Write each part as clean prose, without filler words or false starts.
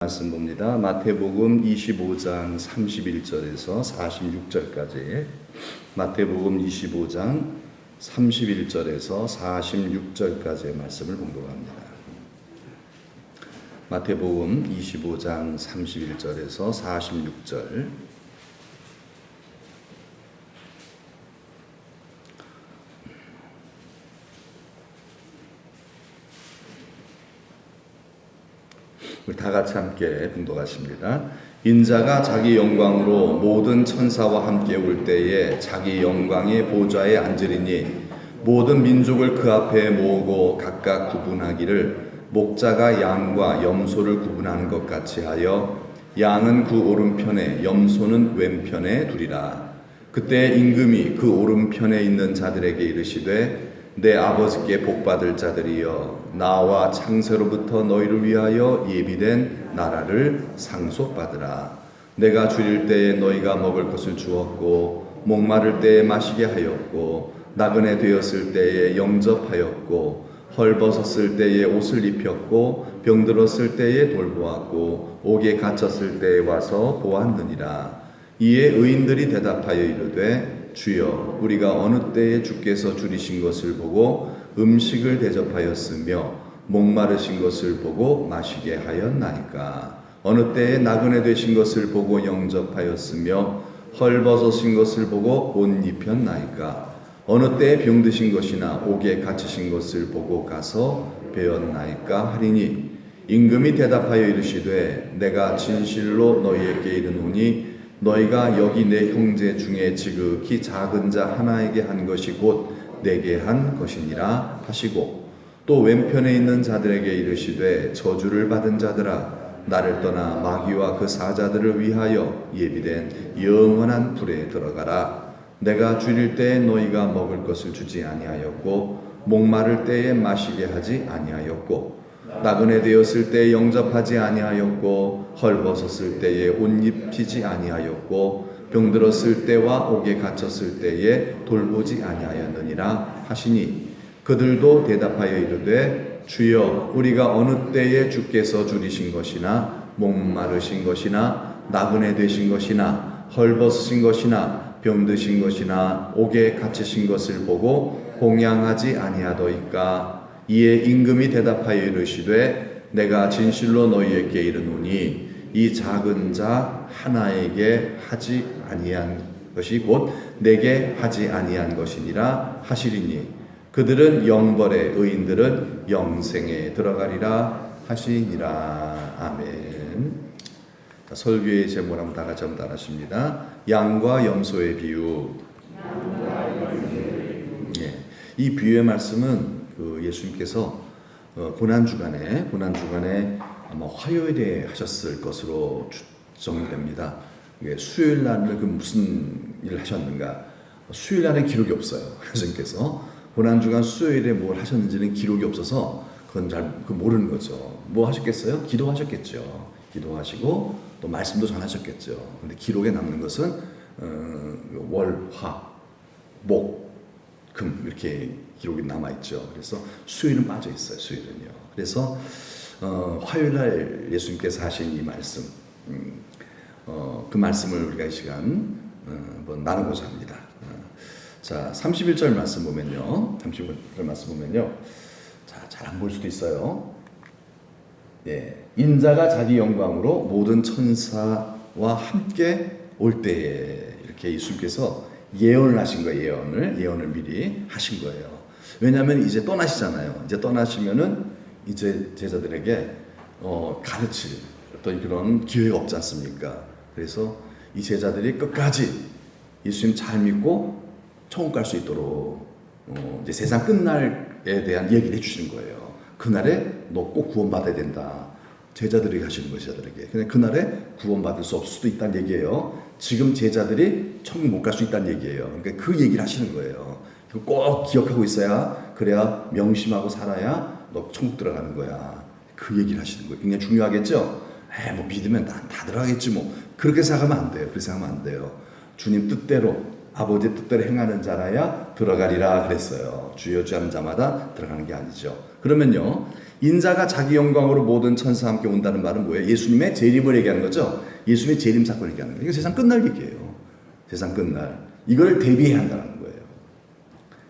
말씀 봅니다. 마태복음 25장 31절에서 46절까지. 마태복음 25장 31절에서 46절까지의 말씀을 공독합니다. 마태복음 25장 31절에서 46절. 다 같이 함께 봉독하십니다. 인자가 자기 영광으로 모든 천사와 함께 올 때에 자기 영광의 보좌에 앉으리니 모든 민족을 그 앞에 모으고 각각 구분하기를 목자가 양과 염소를 구분하는 것 같이 하여 양은 그 오른편에 염소는 왼편에 두리라. 그때 임금이 그 오른편에 있는 자들에게 이르시되 내 아버지께 복받을 자들이여 나와 창세로부터 너희를 위하여 예비된 나라를 상속받으라. 내가 줄일 때에 너희가 먹을 것을 주었고 목마를 때에 마시게 하였고 나그네 되었을 때에 영접하였고 헐벗었을 때에 옷을 입혔고 병들었을 때에 돌보았고 옥에 갇혔을 때에 와서 보았느니라. 이에 의인들이 대답하여 이르되 주여 우리가 어느 때에 주께서 줄이신 것을 보고 음식을 대접하였으며 목마르신 것을 보고 마시게 하였나이까. 어느 때에 나그네 되신 것을 보고 영접하였으며 헐벗으신 것을 보고 옷 입혔나이까. 어느 때에 병드신 것이나 옥에 갇히신 것을 보고 가서 배웠나이까 하리니 임금이 대답하여 이르시되 내가 진실로 너희에게 이르노니 너희가 여기 내 형제 중에 지극히 작은 자 하나에게 한 것이 곧 내게 한 것이니라 하시고 또 왼편에 있는 자들에게 이르시되 저주를 받은 자들아 나를 떠나 마귀와 그 사자들을 위하여 예비된 영원한 불에 들어가라. 내가 줄일 때에 너희가 먹을 것을 주지 아니하였고 목마를 때에 마시게 하지 아니하였고 나그네 되었을 때에 영접하지 아니하였고 헐벗었을 때에 옷 입히지 아니하였고 병들었을 때와 옥에 갇혔을 때에 돌보지 아니하였느니라 하시니 그들도 대답하여 이르되 주여 우리가 어느 때에 주께서 줄이신 것이나 목마르신 것이나 나그네 되신 것이나 헐벗으신 것이나 병드신 것이나 옥에 갇히신 것을 보고 공양하지 아니하더이까. 이에 임금이 대답하여 이르시되 내가 진실로 너희에게 이르노니 이 작은 자 하나에게 하지 아니한 것이 곧 내게 하지 아니한 것이니라 하시리니 그들은 영벌에 의인들은 영생에 들어가리라 하시니라. 아멘. 설교의 제목을 한번 다 같이 한번 따라하십니다. 양과 염소의 비유. 이 비유의 말씀은 예수님께서 고난주간에 아마 화요일에 하셨을 것으로 추정이 됩니다. 수요일 날은 무슨 일을 하셨는가? 수요일 날에 기록이 없어요. 예수님께서 고난주간 수요일에 뭘 하셨는지는 기록이 없어서 그건 잘 모르는 거죠. 뭐 하셨겠어요? 기도하셨겠죠. 기도하시고 또 말씀도 전하셨겠죠. 근데 기록에 남는 것은 월, 화, 목, 금 이렇게 기록이 남아있죠. 그래서 수요일은 빠져 있어요. 수요일은요. 그래서 화요일날 예수님께서 하신 이 말씀, 그 말씀을 우리가 이 시간 한번 나누고자 합니다. 자, 31절 말씀 보면요. 31절 말씀 보면요. 자, 잘 안 볼 수도 있어요. 예, 인자가 자기 영광으로 모든 천사와 함께 올 때에 이렇게 예수님께서 예언을 하신 거예요. 예언을 미리 하신 거예요. 왜냐하면 이제 떠나시잖아요. 이제 떠나시면은 이제 제자들에게 가르칠 어떤 그런 기회가 없지 않습니까? 그래서 이 제자들이 끝까지 예수님 잘 믿고 천국 갈 수 있도록 이제 세상 끝날에 대한 얘기를 해주시는 거예요. 그날에 너 꼭 구원받아야 된다. 제자들이 하시는 거예요. 제자들에게. 근데 그날에 구원받을 수 없을 수도 있다는 얘기예요. 지금 제자들이 천국 못 갈 수 있다는 얘기예요. 그러니까 그 얘기를 하시는 거예요. 꼭 기억하고 있어야 그래야 명심하고 살아야 너 천국 들어가는 거야. 그 얘기를 하시는 거예요. 굉장히 중요하겠죠? 뭐 믿으면 다 들어가겠지 뭐. 그렇게 생각하면 안 돼요. 그렇게 생각하면 안 돼요. 주님 뜻대로 아버지 뜻대로 행하는 자라야 들어가리라 그랬어요. 주여 주하는 자마다 들어가는 게 아니죠. 그러면요. 인자가 자기 영광으로 모든 천사와 함께 온다는 말은 뭐예요? 예수님의 재림을 얘기하는 거죠. 예수님의 재림 사건을 얘기하는 거예요. 이거 세상 끝날 얘기예요. 세상 끝날. 이걸 대비해야 한다는 거예요.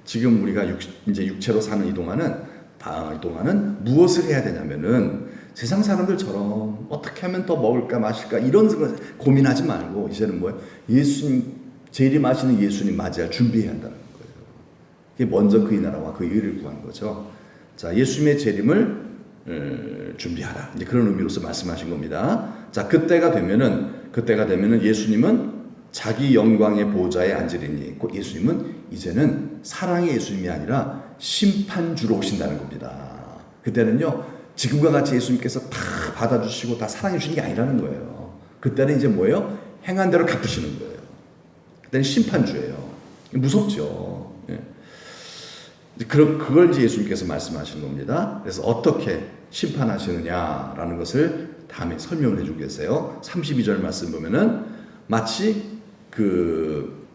지금 우리가 이제 육체로 사는 이 동안은 무엇을 해야 되냐면은 세상 사람들처럼 어떻게 하면 더 먹을까 마실까 이런 걸 고민하지 말고 이제는 뭐예요? 예수님 재림하시는 예수님 맞이할 준비해야 한다는 거예요. 이게 먼저 그의 나라와 그의 의를 구하는 거죠. 자, 예수님의 재림을 준비하라. 이제 그런 의미로서 말씀하신 겁니다. 자, 그때가 되면은 예수님은 자기 영광의 보좌에 앉으리니, 곧 예수님은 이제는 사랑의 예수님이 아니라 심판주로 오신다는 겁니다. 그때는요, 지금과 같이 예수님께서 다 받아주시고 다 사랑해 주시는 게 아니라는 거예요. 그때는 이제 뭐예요? 행한 대로 갚으시는 거예요. 그때는 심판주예요. 무섭죠. 예. 그걸 이제 예수님께서 말씀하시는 겁니다. 그래서 어떻게 심판하시느냐라는 것을 다음에 설명을 해주고 계세요. 32절 말씀 보면은 마치 그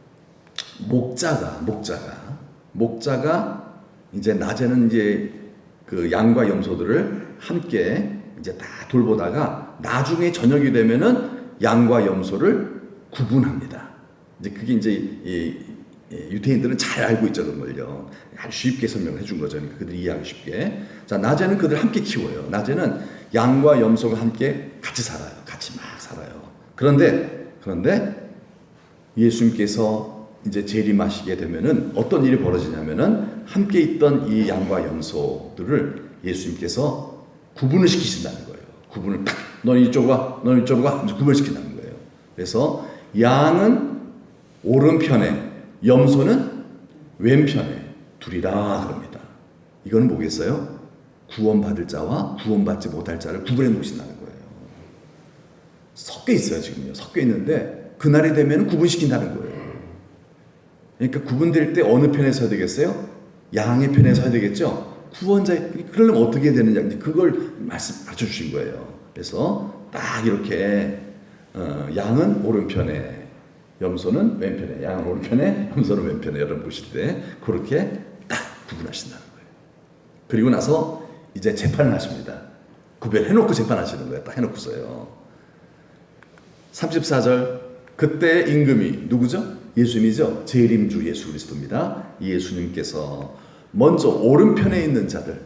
목자가 이제 낮에는 이제 그 양과 염소들을 함께 이제 다 돌보다가 나중에 저녁이 되면은 양과 염소를 구분합니다. 이제 그게 이제 유대인들은 잘 알고 있죠, 그걸요. 아주 쉽게 설명을 해준 거죠. 그러니까 그들이 이해하기 쉽게. 자, 낮에는 그들 함께 키워요. 낮에는 양과 염소가 함께 같이 살아요. 같이 막 살아요. 그런데 예수님께서 이제 재림하시게 되면은 어떤 일이 벌어지냐면은 함께 있던 이 양과 염소들을 예수님께서 구분을 시키신다는 거예요. 구분을 딱, 넌 이쪽으로 가, 넌 이쪽으로 가, 구분을 시킨다는 거예요. 그래서 양은 오른편에, 염소는 왼편에 두리라 그럽니다. 이거는 뭐겠어요? 구원받을 자와 구원받지 못할 자를 구분해 놓으신다는 거예요. 섞여 있어요, 지금요. 섞여 있는데 그날이 되면 구분시킨다는 거예요. 그러니까 구분될 때 어느 편에 서야 되겠어요? 양의 편에 서야 되겠죠? 구원자, 그러려면 어떻게 해야 되느냐, 그걸 맞춰 주신 거예요. 그래서 딱 이렇게 양은 오른편에, 염소는 왼편에, 양은 오른편에, 염소는 왼편에, 여러분 보실 때 그렇게 딱 구분하신다는 거예요. 그리고 나서 이제 재판을 하십니다. 구별해놓고 재판하시는 거예요. 딱 해놓고서요. 34절, 그때 임금이 누구죠? 예수님이죠. 재림주 예수 그리스도입니다. 이 예수님께서 먼저 오른편에 있는 자들,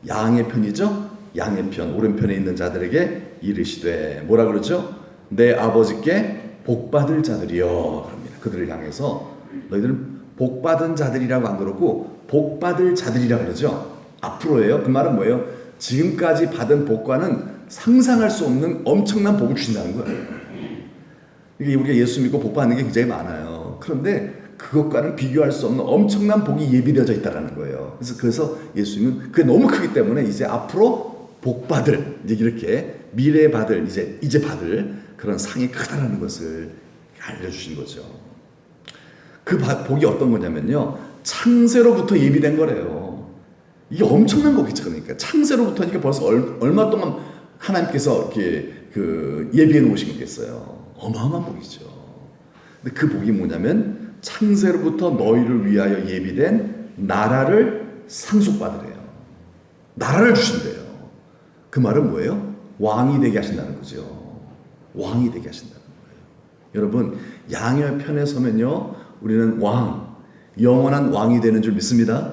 양의 편이죠. 양의 편, 오른편에 있는 자들에게 이르시되 뭐라 그러죠? 내 아버지께 복받을 자들이여 그럽니다. 그들을 향해서 너희들은 복받은 자들이라고 안 그러고 복받을 자들이라고 그러죠. 앞으로예요. 그 말은 뭐예요? 지금까지 받은 복과는 상상할 수 없는 엄청난 복을 주신다는 거예요. 이게 우리가 예수 믿고 복 받는 게 굉장히 많아요. 그런데 그것과는 비교할 수 없는 엄청난 복이 예비되어져 있다는 거예요. 그래서 예수님은 그게 너무 크기 때문에 이제 앞으로 복 받을, 이제 이렇게 미래에 받을, 이제 받을 그런 상이 크다라는 것을 알려주신 거죠. 그 복이 어떤 거냐면요, 창세로부터 예비된 거래요. 이게 엄청난 거겠죠. 그러니까 창세로부터니까 벌써 얼마 동안 하나님께서 이렇게 예비해 놓으신 거겠어요. 어마어마한 복이죠. 근데 그 복이 뭐냐면 창세로부터 너희를 위하여 예비된 나라를 상속받으래요. 나라를 주신대요. 그 말은 뭐예요? 왕이 되게 하신다는 거죠. 왕이 되게 하신다는 거예요. 여러분, 양의 편에 서면요, 우리는 영원한 왕이 되는 줄 믿습니다.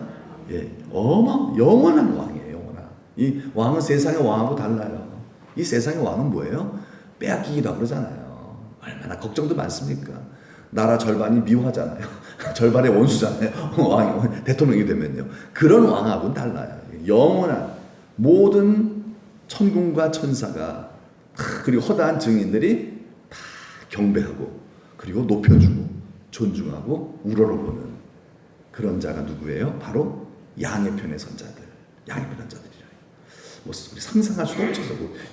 예, 영원한 왕이에요. 영원한. 이 왕은 세상의 왕하고 달라요. 이 세상의 왕은 뭐예요? 빼앗기기도 하고 그러잖아요. 얼마나 걱정도 많습니까? 나라 절반이 미워하잖아요. 절반의 원수잖아요. 왕이 대통령이 되면요. 그런 왕하고는 달라요. 영원한 모든 천군과 천사가 그리고 허다한 증인들이 다 경배하고 그리고 높여주고 존중하고 우러러보는 그런 자가 누구예요? 바로 양의 편에 선 자들, 양의 편에 선 자들이래요. 뭐 우리 상상할 수도 없죠.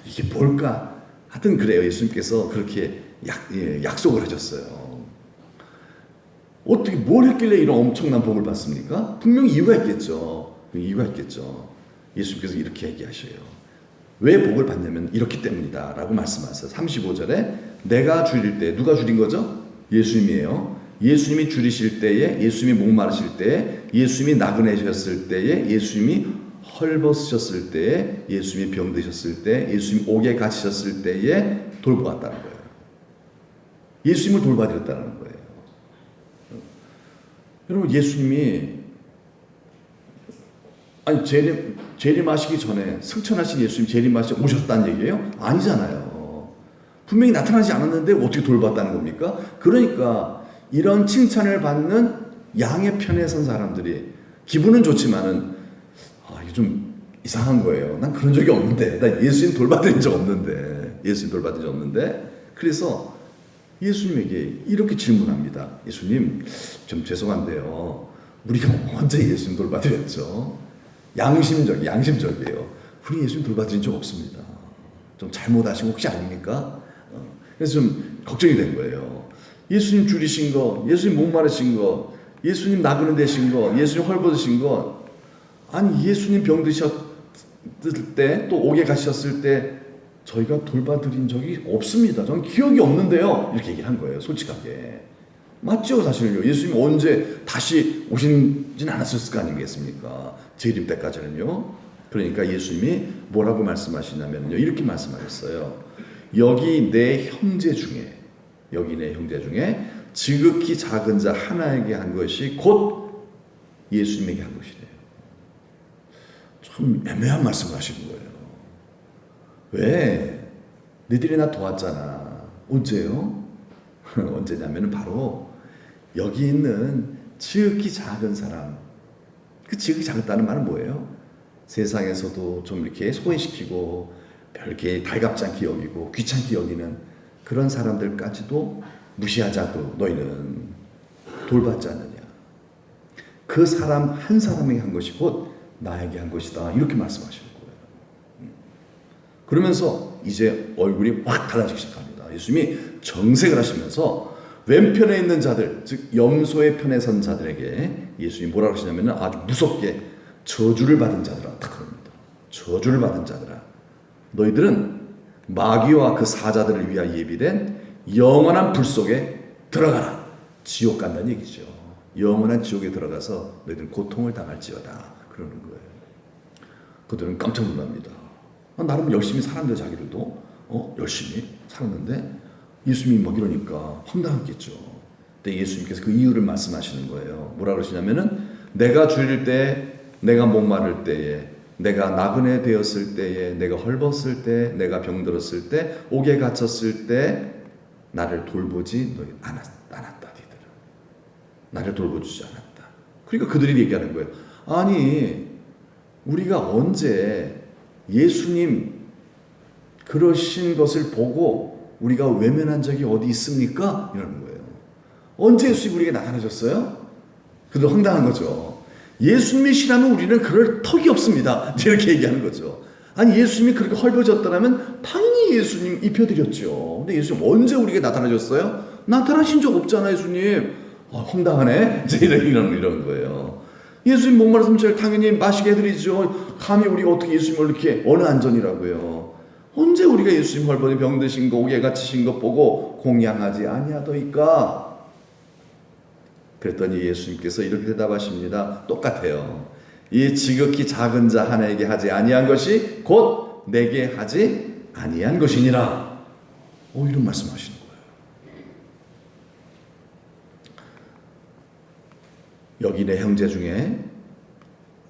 이게 뭘까? 하여튼 그래요. 예수님께서 그렇게 약속을 하셨어요. 어떻게 뭘 했길래 이런 엄청난 복을 받습니까? 분명히 이유가 있겠죠. 예수님께서 이렇게 얘기하셔요. 왜 복을 받냐면 이렇기 때문이다 라고 말씀하세요. 35절에 내가 줄일 때, 누가 줄인 거죠? 예수님이에요. 예수님이 줄이실 때에, 예수님이 목마르실 때에, 예수님이 나그네셨을 때에, 예수님이 헐벗으셨을 때에, 예수님이 병드셨을 때, 예수님 옥에 갇히셨을 때에 돌보았다는 거예요. 예수님을 돌봐드렸다는 거예요. 여러분, 예수님이 아니 재림하시기 전에 승천하신 예수님 재림하시 오셨다는 얘기예요? 아니잖아요. 분명히 나타나지 않았는데 어떻게 돌봤다는 겁니까? 그러니까 이런 칭찬을 받는 양의 편에 선 사람들이 기분은 좋지만은 이게 좀 이상한 거예요. 난 그런 적이 없는데, 나 예수님 돌봐드린 적 없는데, 그래서 예수님에게 이렇게 질문합니다. 예수님, 좀 죄송한데요. 우리가 언제 예수님 돌봐드렸죠? 양심적이에요. 우리 예수님 돌봐드린 적 없습니다. 좀 잘못하신 거 혹시 아닙니까? 그래서 좀 걱정이 된 거예요. 예수님 줄이신 거, 예수님 목마르신 거, 예수님 나그네 되신 거, 예수님 헐벗으신 거, 아니 예수님 병드셨을 때, 또 옥에 가셨을 때 저희가 돌봐드린 적이 없습니다. 저는 기억이 없는데요. 이렇게 얘기를 한 거예요. 솔직하게. 맞죠, 사실요. 예수님 언제 다시 오시진 않았을 거 아니겠습니까? 재림 때까지는요. 그러니까 예수님이 뭐라고 말씀하시냐면요, 이렇게 말씀하셨어요. 여기 내 형제 중에 지극히 작은 자 하나에게 한 것이 곧 예수님에게 한 것이래요. 참 애매한 말씀을 하시는 거예요. 왜? 너희들이 나 도왔잖아. 언제요? 언제냐면 바로 여기 있는 지극히 작은 사람. 그 지극히 작다는 말은 뭐예요? 세상에서도 좀 이렇게 소외시키고 별게 달갑지 않게 여기고 귀찮게 여기는 그런 사람들까지도 무시하자고 너희는 돌봤지 않느냐. 그 사람 한 사람에게 한 것이 곧 나에게 한 것이다. 이렇게 말씀하시는 거예요. 그러면서 이제 얼굴이 확 달라지기 시작합니다. 예수님이 정색을 하시면서 왼편에 있는 자들, 즉 염소의 편에 선 자들에게 예수님이 뭐라고 하시냐면 아주 무섭게 저주를 받은 자들아, 딱 그럽니다. 저주를 받은 자들아, 너희들은 마귀와 그 사자들을 위하여 예비된 영원한 불 속에 들어가라. 지옥 간다는 얘기죠. 영원한 지옥에 들어가서 너희들은 고통을 당할지어다. 그러는 거예요. 그들은 깜짝 놀랍니다. 나름 열심히 살았는데 자기들도 열심히 살았는데 예수님이 막 이러니까 황당했겠죠. 근데 예수님께서 그 이유를 말씀하시는 거예요. 뭐라 그러시냐면은 내가 줄일 때, 내가 목마를 때에, 내가 나그네 되었을 때에, 내가 헐벗을 때, 내가 병들었을 때, 옥에 갇혔을 때 나를 돌보지 않았다. 니들은 나를 돌보주지 않았다. 그러니까 그들이 얘기하는 거예요. 아니 우리가 언제 예수님 그러신 것을 보고 우리가 외면한 적이 어디 있습니까? 이러는 거예요. 언제 예수님이 우리에게 나타나셨어요? 그도 황당한 거죠. 예수님이시라면 우리는 그럴 턱이 없습니다. 이렇게 얘기하는 거죠. 아니 예수님이 그렇게 헐벗었다면 당연히 예수님 입혀드렸죠. 근데 예수님 언제 우리에게 나타나셨어요? 나타나신 적 없잖아요, 예수님. 황당하네. 이런 거예요. 예수님 목마르시면 저를 당연히 마시게 해드리죠. 감히 우리가 어떻게 예수님을 이렇게 어느 안전이라고요. 언제 우리가 예수님 헐벗이 병드신 거, 옥에 갇히신 것 보고 공양하지 아니하더이까? 그랬더니 예수님께서 이렇게 대답하십니다. 똑같아요. 이 지극히 작은 자 하나에게 하지 아니한 것이 곧 내게 하지 아니한 것이니라. 이런 말씀하시는 거예요. 여기 내 형제 중에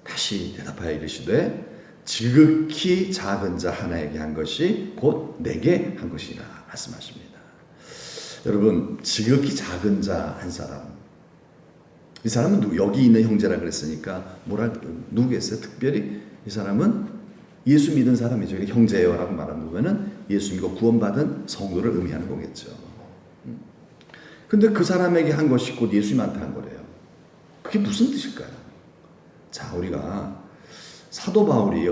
다시 대답하여 이르시되 지극히 작은 자 하나에게 한 것이 곧 내게 한 것이라 말씀하십니다. 여러분, 지극히 작은 자 한 사람, 이 사람은 여기 있는 형제라 그랬으니까 누구겠어요? 특별히 이 사람은 예수 믿은 사람이죠. 형제예요 라고 말하는 거면은 예수 믿고 구원받은 성도를 의미하는 거겠죠. 근데 그 사람에게 한 것이 곧 예수님한테 한 거래요. 그게 무슨 뜻일까요? 자, 우리가 사도 바울이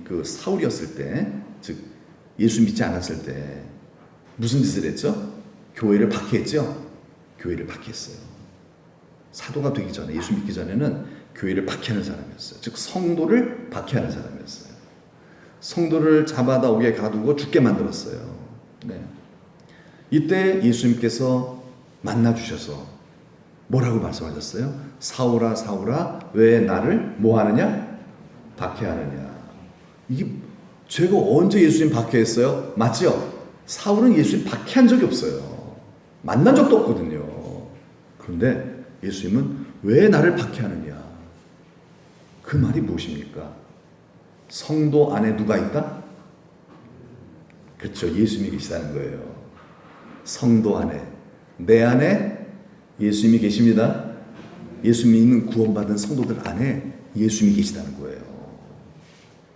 그 사울이었을 때, 즉 예수 믿지 않았을 때 무슨 짓을 했죠? 교회를 박해했죠. 교회를 박해했어요. 사도가 되기 전에, 예수 믿기 전에는 교회를 박해하는 사람이었어요. 즉 성도를 박해하는 사람이었어요. 성도를 잡아다 옥에 가두고 죽게 만들었어요. 네. 이때 예수님께서 만나 주셔서 뭐라고 말씀하셨어요? 사울아 사울아 왜 나를 뭐 하느냐? 박해하느냐. 이게 제가 언제 예수님 박해했어요? 맞죠? 사울은 예수님 박해한 적이 없어요. 만난 적도 없거든요. 그런데 예수님은 왜 나를 박해하느냐? 그 말이 무엇입니까? 성도 안에 누가 있다? 그렇죠. 예수님이 계시다는 거예요. 성도 안에, 내 안에 예수님이 계십니다. 예수님이 있는 구원받은 성도들 안에 예수님이 계시다는 거예요.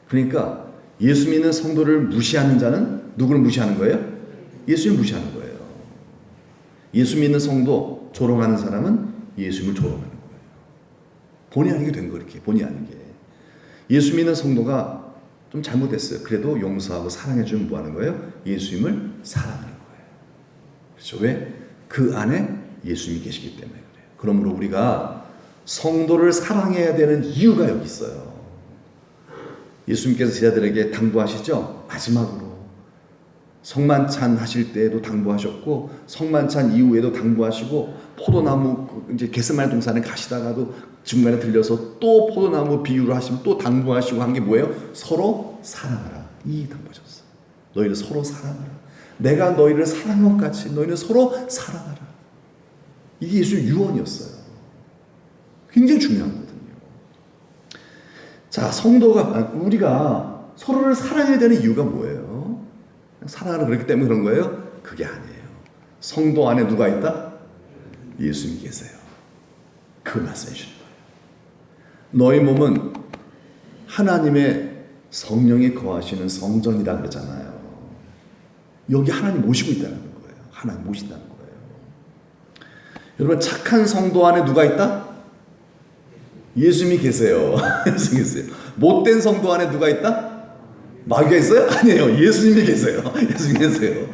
그러니까 예수 믿는 성도를 무시하는 자는 누구를 무시하는 거예요? 예수님을 무시하는 거예요. 예수 믿는 성도 조롱하는 사람은 예수님을 조롱하는 거예요. 본의 아니게 된 거, 이렇게 본의 아니게. 예수 믿는 성도가 좀 잘못했어요. 그래도 용서하고 사랑해주면 뭐 하는 거예요? 예수님을 사랑하는 거예요. 그렇죠? 왜? 그 안에 예수님이 계시기 때문에 그래요. 그러므로 우리가 성도를 사랑해야 되는 이유가 여기 있어요. 예수님께서 제자들에게 당부하시죠? 마지막으로 성만찬 하실 때에도 당부하셨고, 성만찬 이후에도 당부하시고, 포도나무 이제 겟세마네 동산에 가시다가도 중간에 들려서 또 포도나무 비유를 하시면 또 당부하시고 한 게 뭐예요? 서로 사랑하라. 이 당부하셨어요. 너희를 서로 사랑하라. 내가 너희를 사랑한 것 같이 너희는 서로 사랑하라. 이게 예수의 유언이었어요. 굉장히 중요한 거거든요. 자, 성도가, 우리가 서로를 사랑해야 되는 이유가 뭐예요? 사랑하라 그렇기 때문에 그런 거예요? 그게 아니에요. 성도 안에 누가 있다? 예수님이 계세요. 그 말씀해 주는 거예요. 너희 몸은 하나님의 성령이 거하시는 성전이라 그러잖아요. 여기 하나님 모시고 있다는 거예요. 하나님 모신다는 거예요. 여러분, 착한 성도 안에 누가 있다? 예수님이 계세요. 예수님이 계세요. 못된 성도 안에 누가 있다? 마귀가 있어요? 아니에요. 예수님이 계세요. 예수님이 계세요.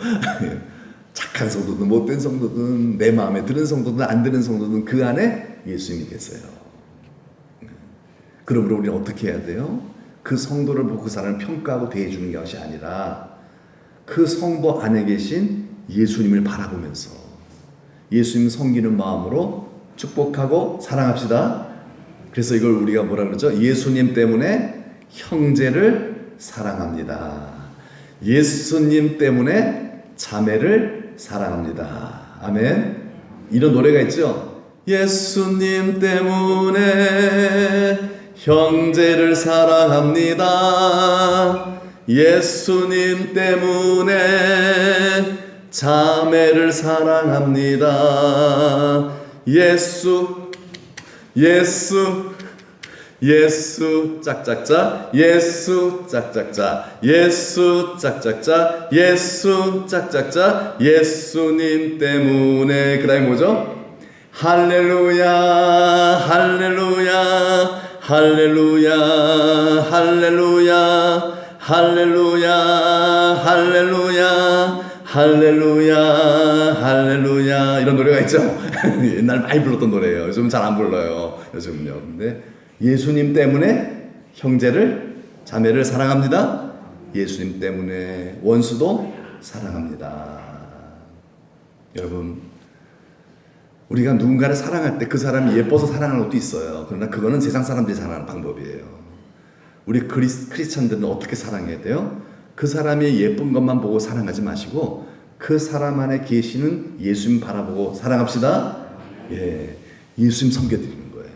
착한 성도든 못된 성도든 내 마음에 드는 성도든 안 드는 성도든 그 안에 예수님이 계세요. 그러므로 우리는 어떻게 해야 돼요? 그 성도를 보고 그 사람을 평가하고 대해주는 것이 아니라 그 성도 안에 계신 예수님을 바라보면서 예수님 섬기는 마음으로 축복하고 사랑합시다. 그래서 이걸 우리가 뭐라 그러죠? 예수님 때문에 형제를 사랑합니다. 예수님 때문에 자매를 사랑합니다. 아멘. 이런 노래가 있죠? 예수님 때문에 형제를 사랑합니다. 예수님 때문에 자매를 사랑합니다. 예수 짝짝짝, 예수 짝짝짝, 예수 짝짝짝, 예수 짝짝짝, 예수님 때문에. 그 다음에 뭐죠? 할렐루야, 할렐루야, 할렐루야, 할렐루야, 할렐루야, 할렐루야, 할렐루야, 할렐루야. 이런 노래가 있죠? 옛날 많이 불렀던 노래예요. 요즘 잘 안 불러요. 요즘은요. 근데 예수님 때문에 형제를, 자매를 사랑합니다. 예수님 때문에 원수도 사랑합니다. 여러분, 우리가 누군가를 사랑할 때 그 사람이 예뻐서 사랑하는 것도 있어요. 그러나 그거는 세상 사람들이 사랑하는 방법이에요. 우리 크리스찬들은 어떻게 사랑해야 돼요? 그 사람이 예쁜 것만 보고 사랑하지 마시고 그 사람 안에 계시는 예수님 바라보고 사랑합시다. 예, 예수님 섬겨드리는 거예요.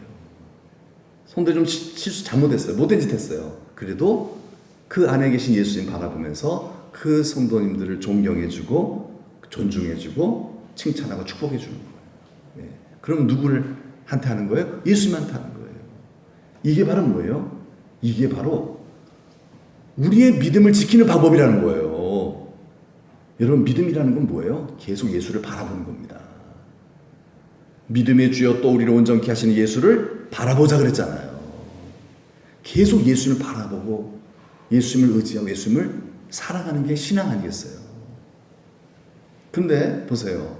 손들 좀 실수 잘못했어요. 못된 짓 했어요. 그래도 그 안에 계신 예수님 바라보면서 그 성도님들을 존경해주고 존중해주고 칭찬하고 축복해주는 거예요. 예, 그럼 누구를 한테 하는 거예요? 예수님한테 하는 거예요. 이게 바로 뭐예요? 이게 바로 우리의 믿음을 지키는 방법이라는 거예요. 여러분, 믿음이라는 건 뭐예요? 계속 예수를 바라보는 겁니다. 믿음의 주여 또 우리를 온전케 하시는 예수를 바라보자 그랬잖아요. 계속 예수님을 바라보고 예수님을 의지하고 예수님을 사랑하는 게 신앙 아니겠어요? 근데 보세요.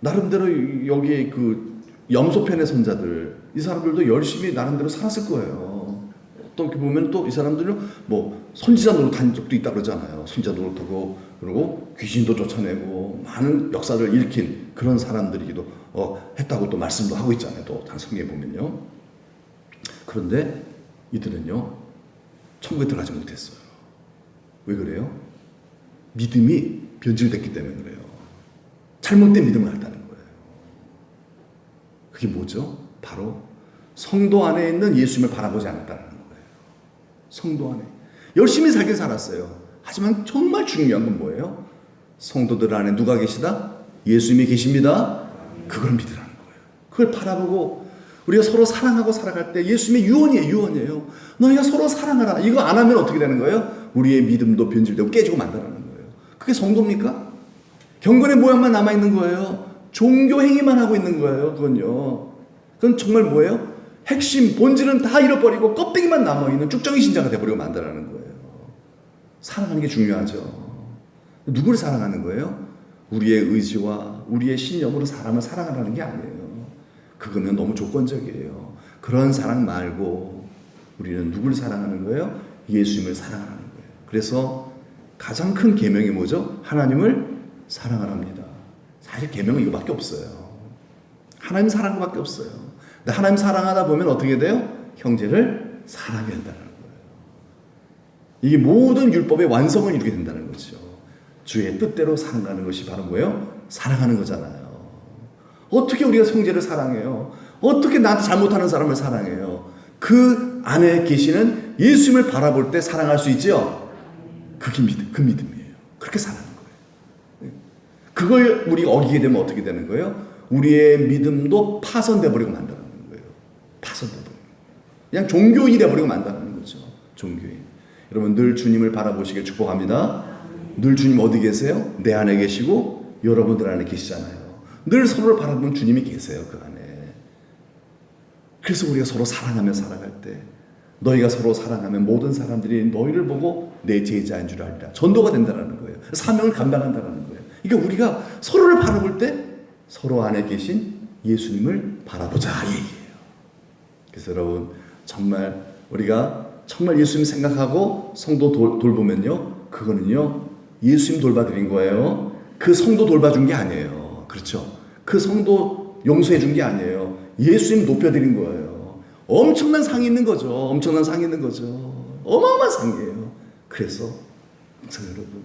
나름대로 여기 그 염소편의 선자들, 이 사람들도 열심히 나름대로 살았을 거예요. 또 이렇게 보면 또 이 사람들은 뭐 선지자 노릇한 적도 있다 그러잖아요. 선지자 노릇하고 그리고 귀신도 쫓아내고 많은 역사를 일으킨 그런 사람들이기도 했다고 또 말씀도 하고 있잖아요. 또 성경에 보면요. 그런데 이들은요 천국에 들어가지 못했어요. 왜 그래요? 믿음이 변질됐기 때문에 그래요. 잘못된 믿음을 갖다는 거예요. 그게 뭐죠? 바로 성도 안에 있는 예수님을 바라보지 않았다는 거예요. 성도 안에 열심히 살긴 살았어요. 하지만 정말 중요한 건 뭐예요? 성도들 안에 누가 계시다? 예수님이 계십니다. 그걸 믿으라는 거예요. 그걸 바라보고 우리가 서로 사랑하고 살아갈 때 예수님의 유언이에요. 너희가 서로 사랑하라. 이거 안 하면 어떻게 되는 거예요? 우리의 믿음도 변질되고 깨지고 만다라는 거예요. 그게 성도입니까? 경건의 모양만 남아있는 거예요. 종교 행위만 하고 있는 거예요. 그건 정말 뭐예요? 핵심, 본질은 다 잃어버리고 껍데기만 남아있는 쭉정이 신자가 되어버리고 만다라는 거예요. 사랑하는 게 중요하죠. 누구를 사랑하는 거예요? 우리의 의지와 우리의 신념으로 사람을 사랑하라는 게 아니에요. 그거는 너무 조건적이에요. 그런 사랑 말고 우리는 누구를 사랑하는 거예요? 예수님을 사랑하는 거예요. 그래서 가장 큰 계명이 뭐죠? 하나님을 사랑하랍니다. 사실 계명은 이거밖에 없어요. 하나님 사랑하는 것밖에 없어요. 근데 하나님 사랑하다 보면 어떻게 돼요? 형제를 사랑해야 한다는 거예요. 이게 모든 율법의 완성을 이루게 된다는 거죠. 주의 뜻대로 살아가는 것이 바로 뭐예요? 사랑하는 거잖아요. 어떻게 우리가 형제를 사랑해요? 어떻게 나한테 잘못하는 사람을 사랑해요? 그 안에 계시는 예수님을 바라볼 때 사랑할 수 있죠? 그게 그 믿음이에요. 그렇게 사랑하는 거예요. 그걸 우리가 어기게 되면 어떻게 되는 거예요? 우리의 믿음도 파손돼 버리고 만다는 거예요. 파손돼 버리고. 그냥 종교인이 돼 버리고 만다는 거죠. 종교인. 여러분 늘 주님을 바라보시길 축복합니다. 늘 주님 어디 계세요? 내 안에 계시고 여러분들 안에 계시잖아요. 늘 서로를 바라보는 주님이 계세요. 그 안에. 그래서 우리가 서로 사랑하며 살아갈 때 너희가 서로 사랑하면 모든 사람들이 너희를 보고 내 제자인 줄 알리라. 전도가 된다는 거예요. 사명을 감당한다는 거예요. 그러니까 우리가 서로를 바라볼 때 서로 안에 계신 예수님을 바라보자 이 얘기예요. 그래서 여러분 정말 우리가 정말 예수님 생각하고 성도 돌보면요. 그거는요. 예수님 돌봐드린 거예요. 그 성도 돌봐준 게 아니에요. 그렇죠? 그 성도 용서해 준 게 아니에요. 예수님 높여드린 거예요. 엄청난 상이 있는 거죠. 엄청난 상이 있는 거죠. 어마어마한 상이에요. 그래서 여러분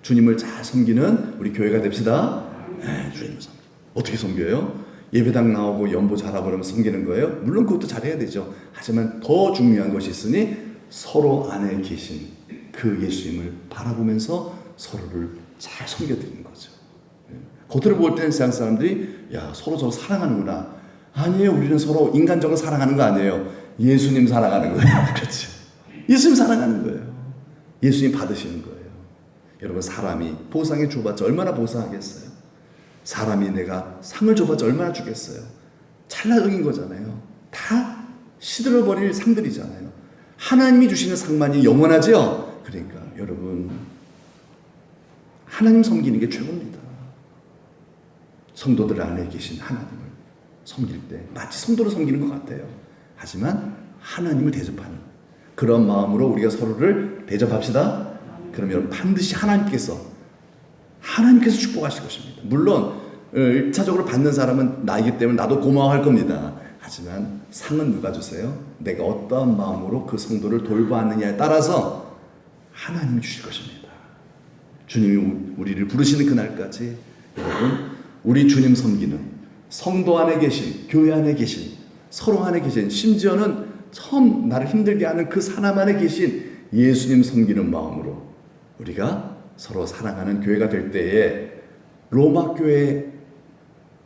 주님을 잘 섬기는 우리 교회가 됩시다. 네, 주님을 섬겨. 어떻게 섬겨요? 예배당 나오고 연보 잘하고 그러면 섬기는 거예요? 물론 그것도 잘해야 되죠. 하지만 더 중요한 것이 있으니 서로 안에 계신 그 예수님을 바라보면서 서로를 잘 섬겨드리는 거죠. 겉으로 볼 때는 세상 사람들이 야 서로 사랑하는구나. 아니에요. 우리는 서로 인간적으로 사랑하는 거 아니에요. 예수님 사랑하는 거예요. 그렇죠. 예수님 사랑하는 거예요. 예수님 받으시는 거예요. 여러분 사람이 보상에 줘봤자 얼마나 보상하겠어요. 사람이 내가 상을 줘봤자 얼마나 주겠어요. 찰나적인 거잖아요. 다 시들어버릴 상들이잖아요. 하나님이 주시는 상만이 영원하죠. 그러니까 여러분 하나님 섬기는 게 최고입니다. 성도들 안에 계신 하나님을 섬길 때 마치 성도를 섬기는 것 같아요. 하지만 하나님을 대접하는 그런 마음으로 우리가 서로를 대접합시다. 그러면 반드시 하나님께서 축복하실 것입니다. 물론 1차적으로 받는 사람은 나이기 때문에 나도 고마워할 겁니다. 하지만 상은 누가 주세요? 내가 어떠한 마음으로 그 성도를 돌보았느냐에 따라서 하나님이 주실 것입니다. 주님이 우리를 부르시는 그날까지 여러분 우리 주님 섬기는 성도 안에 계신 교회 안에 계신 서로 안에 계신 심지어는 처음 나를 힘들게 하는 그 사람 안에 계신 예수님 섬기는 마음으로 우리가 서로 사랑하는 교회가 될 때에 로마 교회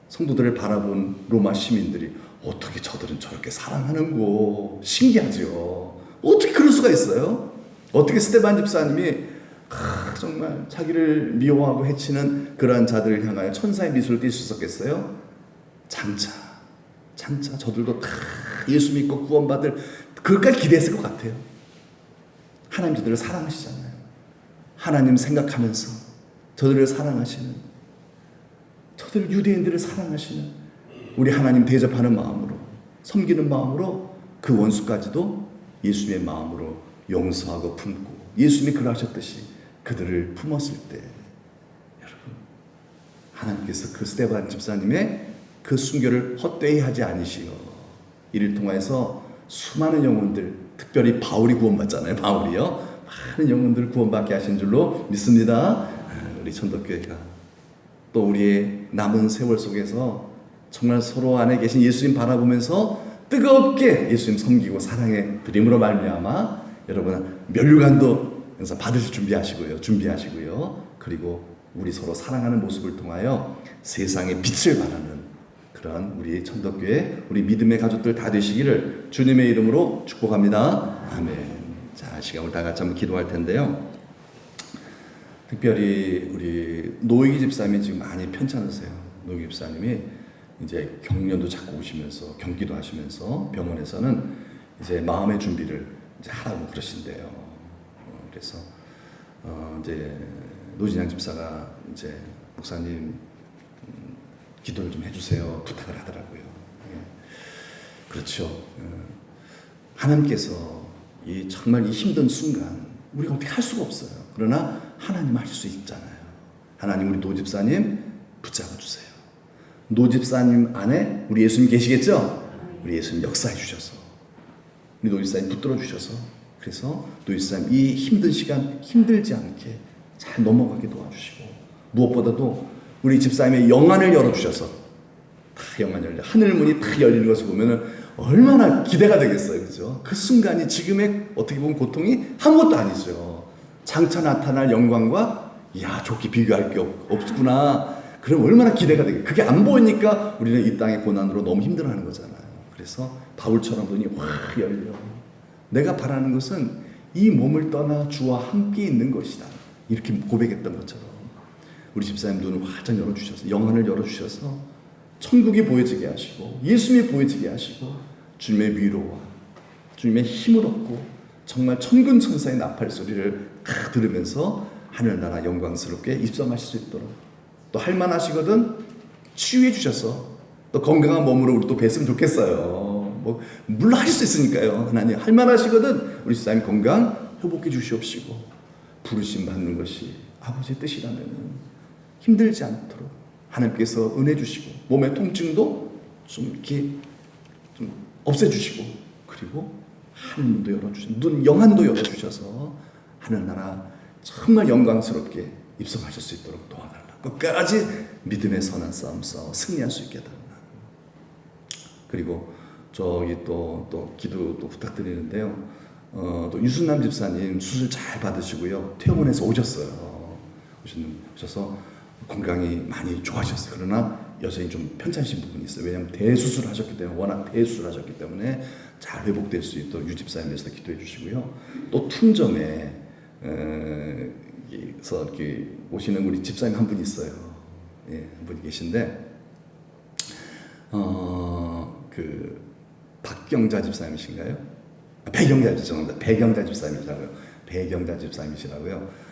성도들을 바라본 로마 시민들이 어떻게 저들은 저렇게 사랑하는고 신기하죠. 어떻게 그럴 수가 있어요? 어떻게 스데반 집사님이 정말 자기를 미워하고 해치는 그러한 자들을 향하여 천사의 미소를 띌 수 있었겠어요? 장차 저들도 다 예수 믿고 구원받을 그것까지 기대했을 것 같아요. 하나님 저들을 사랑하시잖아요. 하나님 생각하면서 저들을 사랑하시는 저들 유대인들을 사랑하시는 우리 하나님 대접하는 마음으로 섬기는 마음으로 그 원수까지도 예수님의 마음으로 용서하고 품고 예수님이 그러하셨듯이 그들을 품었을 때 여러분 하나님께서 그 스데반 집사님의 그 순교를 헛되이 하지 않으시어 이를 통해서 수많은 영혼들 특별히 바울이 구원받잖아요. 바울이요. 많은 영혼들을 구원받게 하신 줄로 믿습니다. 우리 천덕교회가 또 우리의 남은 세월 속에서 정말 서로 안에 계신 예수님 바라보면서 뜨겁게 예수님 섬기고 사랑해 드림으로 말미암아 여러분 면류관도 받으실 준비하시고요. 그리고 우리 서로 사랑하는 모습을 통하여 세상에 빛을 발하는 그런 우리 천덕교회 우리 믿음의 가족들 다 되시기를 주님의 이름으로 축복합니다. 아멘. 자, 시간을 다 같이 한번 기도할 텐데요. 특별히 우리 노익이 집사님이 지금 많이 편찮으세요. 노익이 집사님이 이제 경련도 자꾸 오시면서 경기도 하시면서 병원에서는 이제 마음의 준비를 이제 하라고 그러신대요. 그래서 이제 노진양 집사가 이제 목사님 기도를 좀 해주세요 부탁을 하더라고요. 그렇죠. 하나님께서 정말 이 힘든 순간 우리가 어떻게 할 수가 없어요. 그러나 하나님 하실 수 있잖아요. 하나님 우리 노 집사님 붙잡아 주세요. 노 집사님 안에 우리 예수님 계시겠죠? 우리 예수님 역사해 주셔서 우리 노 집사님 붙들어 주셔서 그래서 노 집사님 이 힘든 시간 힘들지 않게 잘 넘어가게 도와주시고 무엇보다도 우리 집사님의 영안을 열어주셔서 다 영안 열려 하늘문이 다 열리는 것을 보면은 얼마나 기대가 되겠어요. 그죠? 그 순간이 지금의 어떻게 보면 고통이 아무것도 아니죠. 장차 나타날 영광과 야 좋게 비교할 게 없구나. 그럼 얼마나 기대가 되겠어요. 그게 안 보이니까 우리는 이 땅의 고난으로 너무 힘들어하는 거잖아요. 그래서 바울처럼 눈이 확 열려. 내가 바라는 것은 이 몸을 떠나 주와 함께 있는 것이다. 이렇게 고백했던 것처럼 우리 집사님 눈을 활짝 열어주셔서 영안을 열어주셔서 천국이 보여지게 하시고 예수님이 보여지게 하시고 주님의 위로와 주님의 힘을 얻고 정말 천군천사의 나팔 소리를 다 들으면서 하늘나라 영광스럽게 입성하실 수 있도록 또 할만하시거든 치유해 주셔서 또 건강한 몸으로 우리 또 뵀으면 좋겠어요. 물론 하실 수 있으니까요. 하나님 할만하시거든 우리 집사님 건강 회복해 주시옵시고 부르심 받는 것이 아버지의 뜻이라면 힘들지 않도록 하나님께서 은혜 주시고 몸의 통증도 좀 이렇게 좀 없애주시고 그리고 하늘문도 열어주시고 눈 영안도 열어주셔서 하늘나라 정말 영광스럽게 입성하실 수 있도록 도와달라. 끝까지 믿음의 선한 싸움 싸워 승리할 수 있게 해달라. 그리고 저기 또 기도 또 부탁드리는데요. 또 유순남 집사님 수술 잘 받으시고요. 퇴원해서 오셔서 건강이 많이 좋아졌어요. 그러나 여전히 좀 편찮으신 부분이 있어요. 왜냐하면 대수술을 하셨기 때문에 워낙 대수술을 하셨기 때문에 잘 회복될 수 있도록 유 집사님께서 기도해 주시고요. 또 툰점에 서 이렇게 오시는 우리 집사님 한 분이 있어요. 예, 한 분이 계신데 그 박경자 집사님이신가요? 배경자 집사님이시라고요.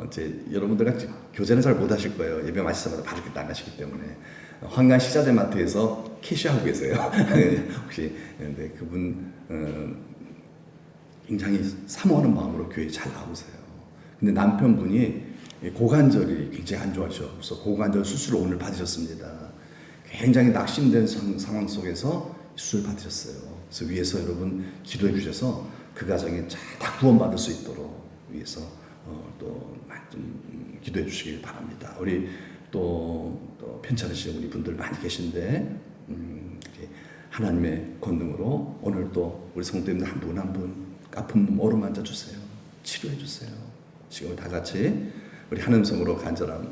이제 여러분들 같이 교제는 잘 못하실 거예요. 예배 마치자마자 바로 이렇게 나가시기 때문에 황간 식자재 마트에서 캐시하고 계세요. 혹시 근데 그분 굉장히 사모하는 마음으로 교회 잘 나오세요. 근데 남편분이 고관절이 굉장히 안 좋아져서 고관절 수술을 오늘 받으셨습니다. 굉장히 낙심된 상황 속에서 수술 받으셨어요. 그래서 위에서 여러분 기도해 주셔서 그 가정에 다 구원받을 수 있도록 위해서 또 좀 기도해 주시길 바랍니다. 우리 또 편찮으신 우리 분들 많이 계신데 하나님의 권능으로 오늘 또 우리 성도님들 한 분 한 분 아픈 몸 어루만져 주세요. 치료해 주세요. 지금 다 같이 우리 하늘성으로 간절한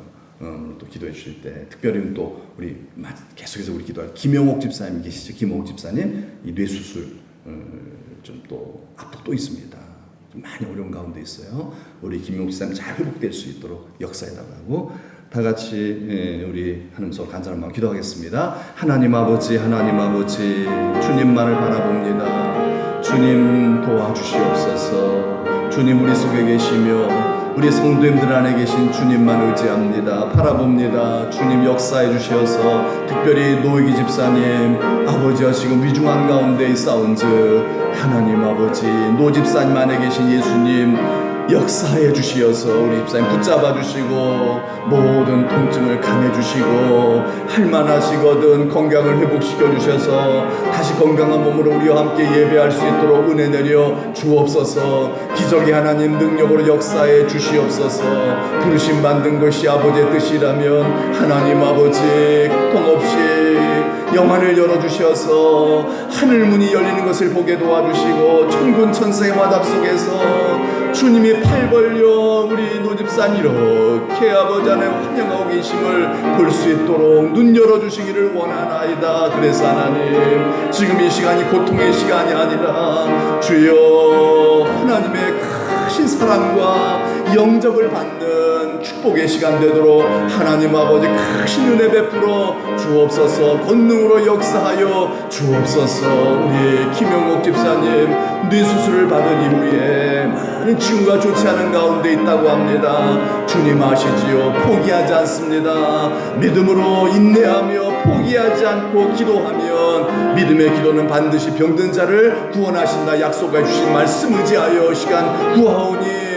또 기도해 주실 때 특별히 또 우리 계속해서 우리 기도할 김영옥 집사님 계시죠? 김영옥 집사님 이 뇌수술 좀 또 앞으로 또 있습니다. 좀 많이 어려운 가운데 있어요. 우리 김영옥 집사님 잘 회복될 수 있도록 역사해달라고 다 같이 우리 하늘성으로 간절한 마음 기도하겠습니다. 하나님 아버지 주님만을 바라봅니다. 주님 도와주시옵소서. 주님 우리 속에 계시며 우리 성도님들 안에 계신 주님만 의지합니다. 바라봅니다. 주님 역사해 주셔서 특별히 노익이 집사님 아버지와 지금 위중한 가운데 있사온즉 하나님 아버지 노 집사님 안에 계신 예수님 역사해 주시어서 우리 집사님 붙잡아 주시고 모든 통증을 감해 주시고 할만하시거든 건강을 회복시켜 주셔서 다시 건강한 몸으로 우리와 함께 예배할 수 있도록 은혜 내려 주옵소서. 기적의 하나님 능력으로 역사해 주시옵소서. 부르심 받는 것이 아버지의 뜻이라면 하나님 아버지 고통 없이 영안을 열어주셔서 하늘문이 열리는 것을 보게 도와주시고 천군 천사의 화답 속에서 주님이 팔 벌려 우리 노집산 이렇게 아버지 안에 환영하고 계심을 볼 수 있도록 눈 열어주시기를 원하나이다. 그래서 하나님 지금 이 시간이 고통의 시간이 아니라 주여 하나님의 크신 사랑과 영접을 받는 축복의 시간 되도록 하나님 아버지 크신 은혜 베풀어 주옵소서. 권능으로 역사하여 주옵소서. 우리 김영옥 집사님 뇌 수술을 받은 이후에 많은 친구가 좋지 않은 가운데 있다고 합니다. 주님 아시지요. 포기하지 않습니다. 믿음으로 인내하며 포기하지 않고 기도하면 믿음의 기도는 반드시 병든 자를 구원하신다 약속해 주신 말씀 의지하여 시간 구하오니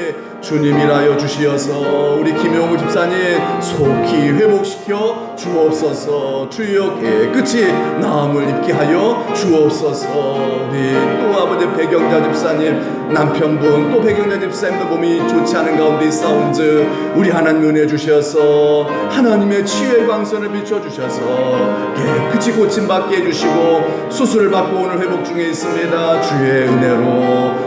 주님이라여 주시어서 우리 김용우 집사님 속히 회복시켜 주옵소서. 주여 깨끗이 나음을 입게 하여 주옵소서. 우리 또 아버지 배경자 집사님 남편분 또 배경자 집사님도 몸이 좋지 않은 가운데 있사온즉 우리 하나님 은혜 주셔서 하나님의 치유의 광선을 비춰주셔서 깨끗이 고침받게 해주시고 수술을 받고 오늘 회복 중에 있습니다. 주의 은혜로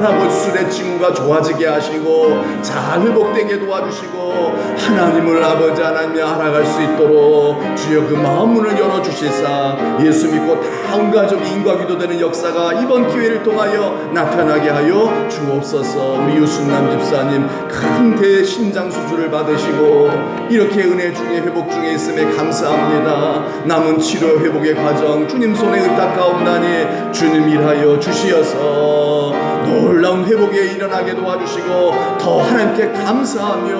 아버지 수술의 친구가 좋아지게 하시고 잘 회복되게 도와주시고 하나님을 아버지 하나님이 알아갈 수 있도록 주여 그 마음문을 열어주시사 예수 믿고 다 온 가족이 인과기도되는 역사가 이번 기회를 통하여 나타나게 하여 주옵소서. 우리 유순남 집사님 큰 대심장 수술을 받으시고 이렇게 은혜 중에 회복 중에 있음에 감사합니다. 남은 치료 회복의 과정 주님 손에 의탁하옵나니 주님 일하여 주시어서 놀라운 회복에 일어나게 도와주시고 더 하나님께 감사하며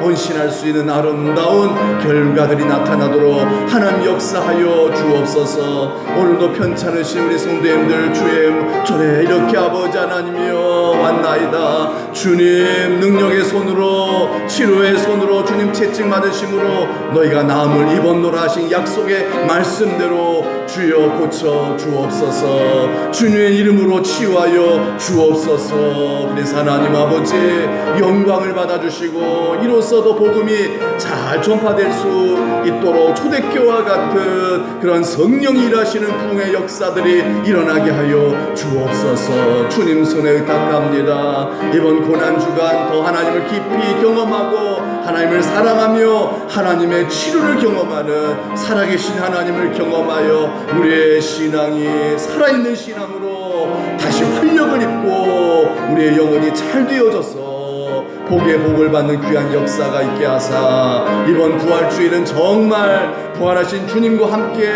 헌신할 수 있는 아름다운 결과들이 나타나도록 하나님 역사하여 주옵소서. 오늘도 편찮으신 우리 성도님들 주의 전에 이렇게 아버지 하나님이여 왔나이다. 주님 능력의 손으로 치료의 손으로 주님 채찍 맞으심으로 너희가 나음을 입었노라 하신 약속의 말씀대로 주여 고쳐 주옵소서. 주님의 이름으로 치유하여 주옵소서. 그래서 하나님 아버지 영광을 받아주시고 이로써도 복음이 잘 전파될 수 있도록 초대교와 같은 그런 성령이 일하시는 부흥의 역사들이 일어나게 하여 주옵소서. 주님 손에 의탁합니다. 이번 고난주간 더 하나님을 깊이 경험하고 하나님을 사랑하며 하나님의 치료를 경험하는 살아계신 하나님을 경험하여 우리의 신앙이 살아있는 신앙으로 다시 활력을 입고 우리의 영혼이 잘 되어져서 복의 복을 받는 귀한 역사가 있게 하사 이번 부활주일은 정말 부활하신 주님과 함께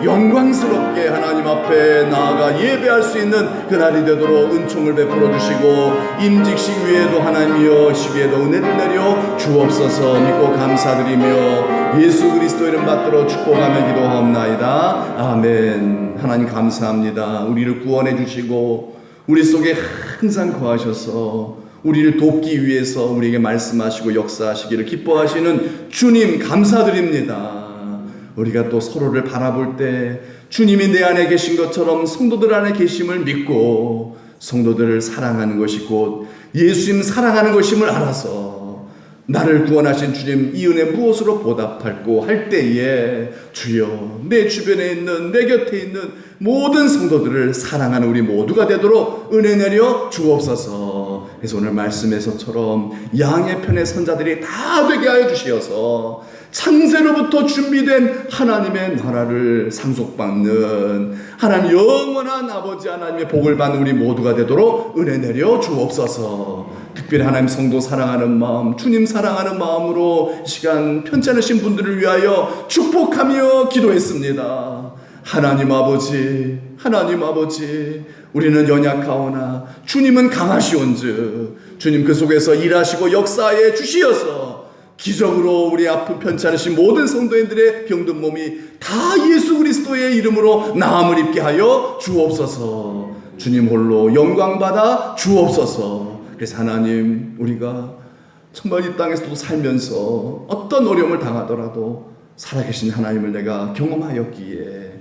영광스럽게 하나님 앞에 나아가 예배할 수 있는 그날이 되도록 은총을 베풀어 주시고 임직식 위에도 하나님이여 시비에도 은혜를 내려 주옵소서. 믿고 감사드리며 예수 그리스도 이름 받들어 축복하며 기도하옵나이다. 아멘. 하나님 감사합니다. 우리를 구원해 주시고 우리 속에 항상 거하셔서 우리를 돕기 위해서 우리에게 말씀하시고 역사하시기를 기뻐하시는 주님 감사드립니다. 우리가 또 서로를 바라볼 때 주님이 내 안에 계신 것처럼 성도들 안에 계심을 믿고 성도들을 사랑하는 것이 곧 예수님 사랑하는 것임을 알아서 나를 구원하신 주님 이 은혜 무엇으로 보답할고 할 때에 주여 내 주변에 있는 내 곁에 있는 모든 성도들을 사랑하는 우리 모두가 되도록 은혜 내려 주옵소서. 그래서 오늘 말씀에서처럼 양의 편의 선자들이 다 되게 하여 주시어서 창세로부터 준비된 하나님의 나라를 상속받는 하나님 영원한 아버지 하나님의 복을 받는 우리 모두가 되도록 은혜 내려 주옵소서. 특별히 하나님 성도 사랑하는 마음 주님 사랑하는 마음으로 시간 편찮으신 분들을 위하여 축복하며 기도했습니다. 하나님 아버지 우리는 연약하오나 주님은 강하시온즉 주님 그 속에서 일하시고 역사해 주시어서 기적으로 우리 아픈 편찮으신 모든 성도인들의 병든 몸이 다 예수 그리스도의 이름으로 나음을 입게 하여 주옵소서. 주님 홀로 영광받아 주옵소서. 그래서 하나님, 우리가 정말 이 땅에서도 살면서 어떤 어려움을 당하더라도 살아계신 하나님을 내가 경험하였기에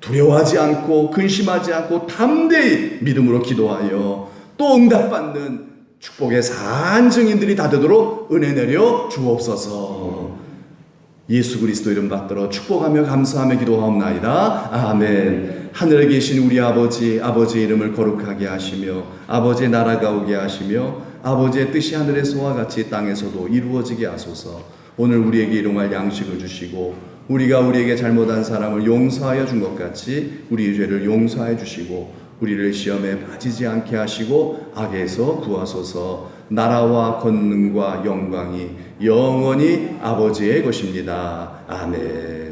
두려워하지 않고 근심하지 않고 담대히 믿음으로 기도하여 또 응답받는 축복의 산 증인들이 다 되도록 은혜 내려 주옵소서. 예수 그리스도 이름 받들어 축복하며 감사하며 기도하옵나이다. 아멘. 하늘에 계신 우리 아버지, 아버지의 이름을 거룩하게 하시며 아버지의 나라가 오게 하시며 아버지의 뜻이 하늘에서와 같이 땅에서도 이루어지게 하소서. 오늘 우리에게 일용할 양식을 주시고 우리가 우리에게 잘못한 사람을 용서하여 준 것 같이 우리의 죄를 용서해 주시고 우리를 시험에 빠지지 않게 하시고 악에서 구하소서. 나라와 권능과 영광이 영원히 아버지의 것입니다. 아멘.